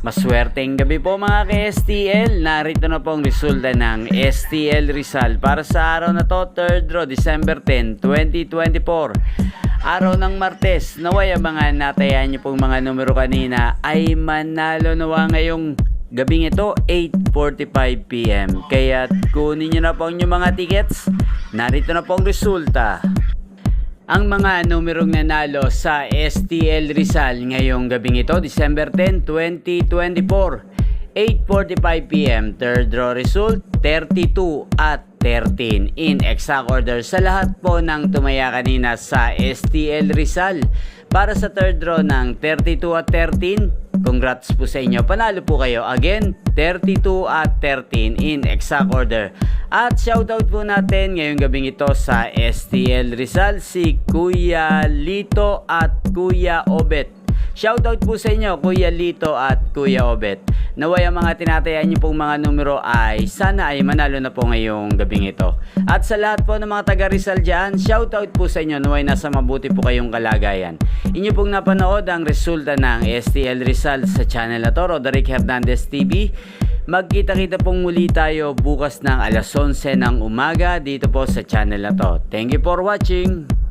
Maswerteng gabi po mga ka-STL. Narito na po ang resulta ng STL Rizal para sa araw na to, 3rd draw, December 10, 2024. Araw ng Martes. Naway ang mga natayan niyo pong mga numero kanina ay manalo nawa ngayong gabing ito, 8:45 PM. Kaya kunin niyo na po ang inyong mga tickets. Narito na po ang resulta. Ang mga numerong nanalo sa STL Rizal ngayong gabing ito, December 10, 2024, 8:45 PM. Third draw result, 32 at 13 in exact order sa lahat po ng tumaya kanina sa STL Rizal. Para sa third draw ng 32 at 13, congrats po sa inyo. Panalo po kayo. Again, 32 at 13 in exact order. At shoutout po natin ngayong gabing ito sa STL Rizal si Kuya Lito at Kuya Obet. Shoutout po sa inyo Kuya Lito at Kuya Obet. Naway ang mga tinatayan niyo pong mga numero ay sana ay manalo na po ngayong gabing ito. At sa lahat po ng mga taga Rizal dyan, shoutout po sa inyo. Naway nasa mabuti po kayong kalagayan. Inyo pong napanood ang resulta ng STL Rizal sa channel na to, Roderick Hernandez TV. Magkita-kita pong muli tayo bukas ng alas 11 ng umaga dito po sa channel na to. Thank you for watching.